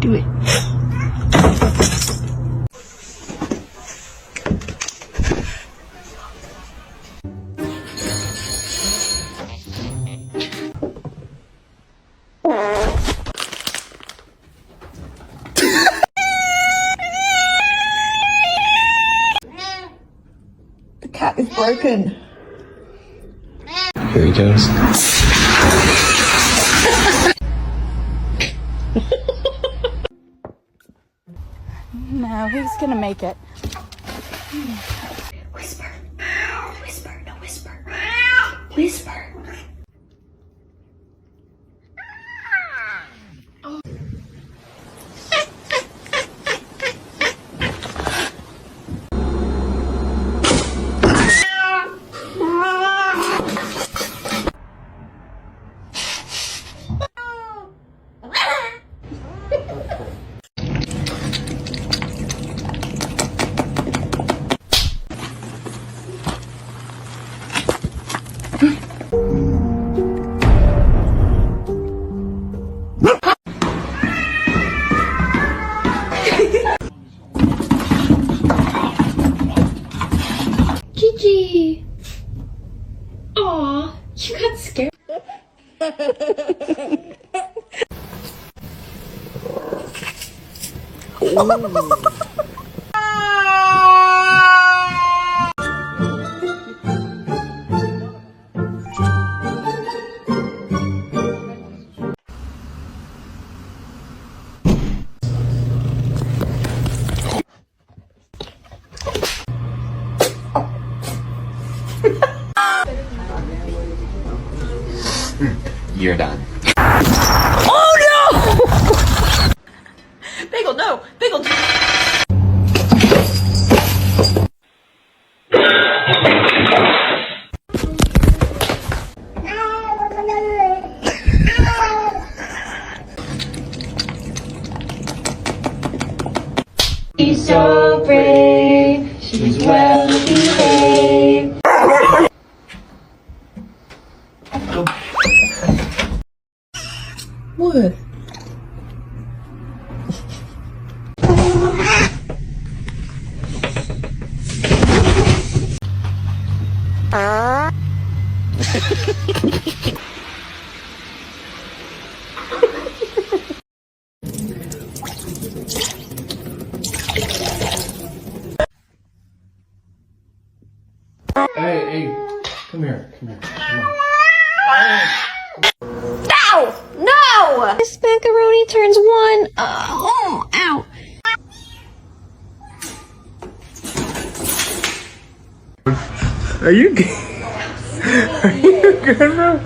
Do it. The cat is broken. Here he goes. No, he's gonna make it. Whisper. Whisper. No, whisper. Whisper. Gigi! Aw, you got scared. You're done. Oh no! Bagel, no! Bagel, She's so brave, she's well behaved. What? Hey, come here, come on. No! No! This macaroni turns one. Ow. Are you good? Are you good, bro?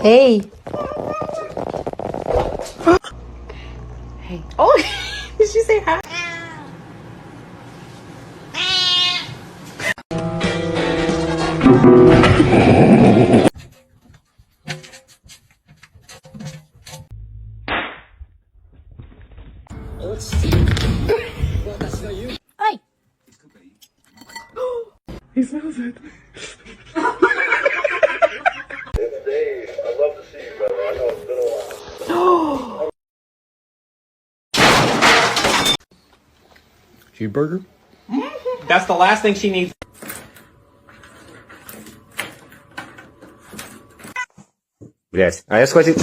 Hey. Hey. Oh, did she say hi? Hi. He smells it. It's Dave. I'd love to see you, brother. I know it's been a while. Cheeseburger? That's the last thing she needs. Yes. I ask questions.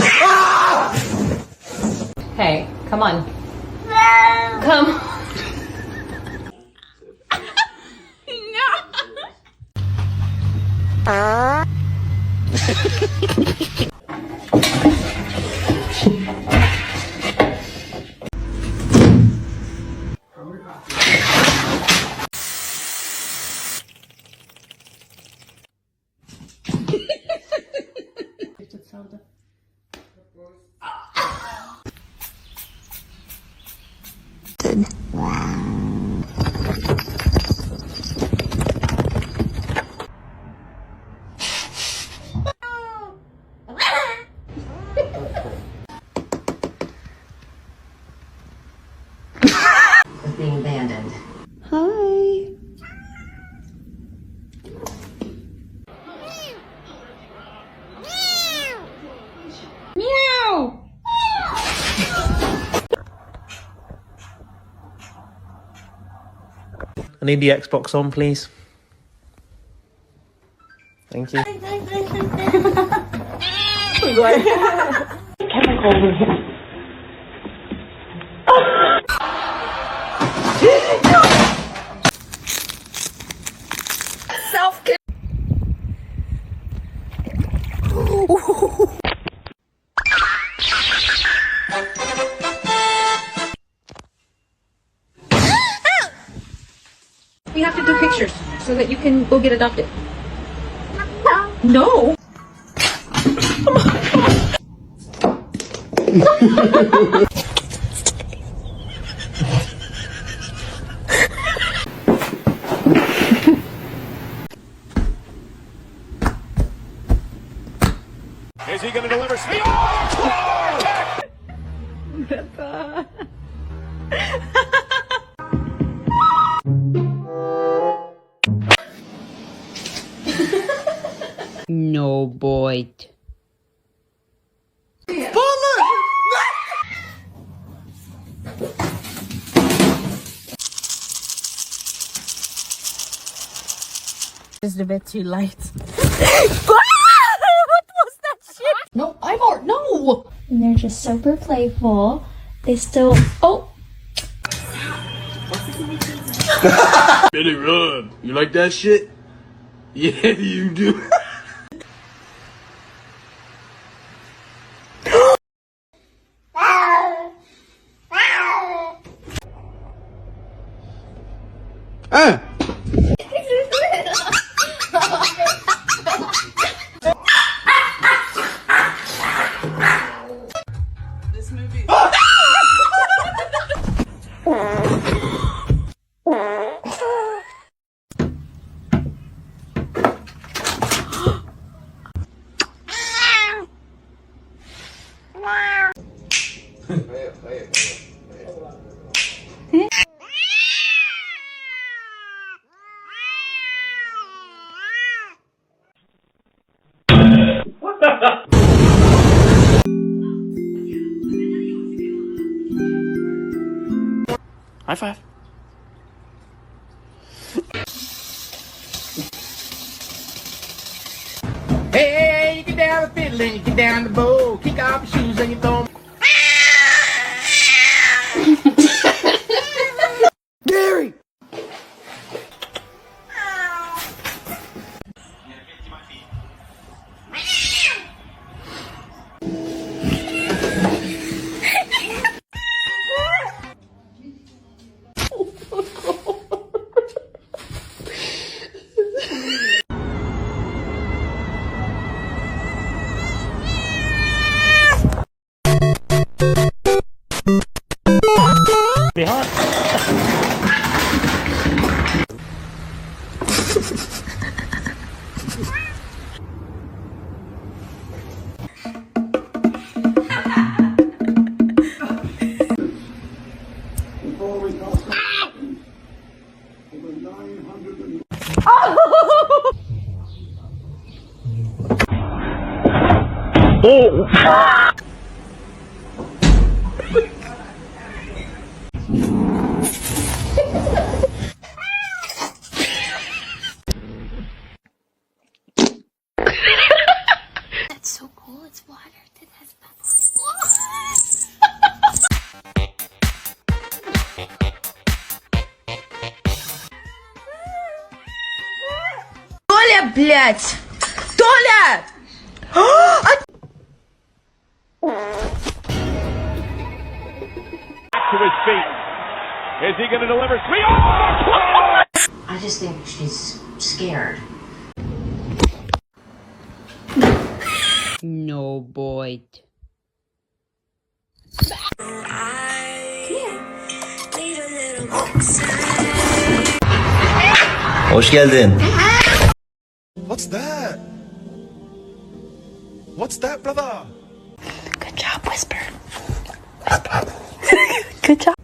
Hey, come on. Come. Meow. I need the Xbox on, please. Thank you. Self-care. We have to do pictures so that you can go get adopted. No. Is he going to deliver speed? No, boy. Just a bit too light. What was that shit? No, I'm all no. And they're just super playful. They still. Oh, Billy Run, you like that shit? Yeah, you do. Ah! High five. Hey, you get down the fiddle and you get down the bow. Kick off your shoes and you throw 'em. Gary! that's so cool. It's water that has bubbles. Толя, блядь! Толя! To his feet. Is he going to deliver speed? I just think she's scared. No, boy. Hoş geldin. What's that? What's that, brother? Good job, Whisper. Good job.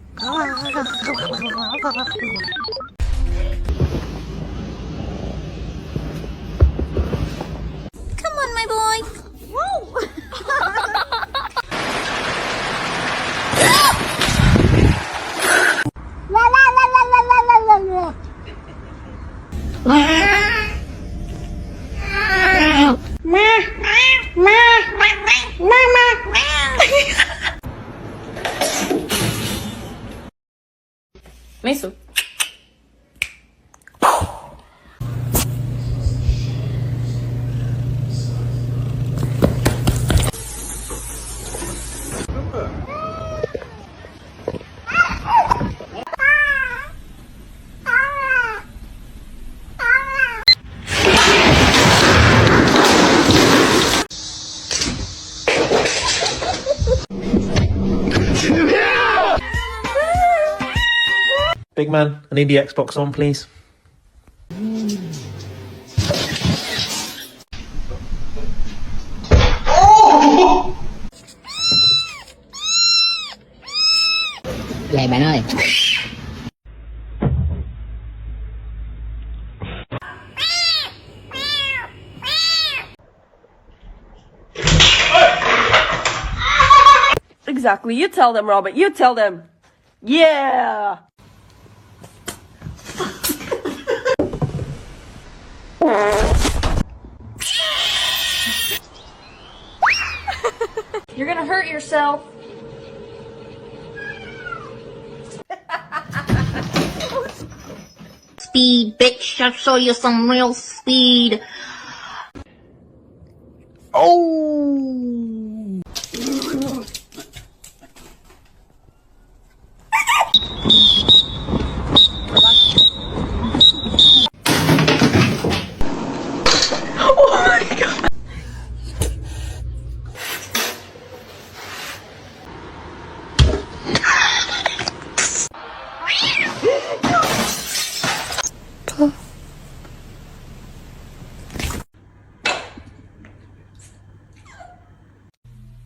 Come on, my boy. Whoa. Mason. Big man, I need the Xbox on, please. Vậy bạn ơi. Exactly. You tell them, Robert. You tell them. Yeah. You're gonna hurt yourself. Speed, bitch. I'll show you some real speed.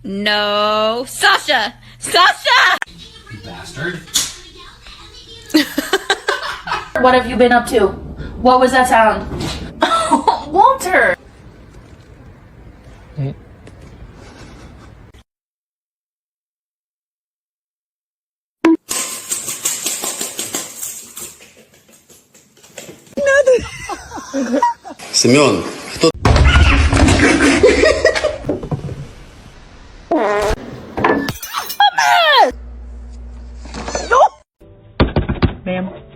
No. Sasha! Sasha! You bastard. What have you been up to? What was that sound? Walter! Семен, кто? Ma'am.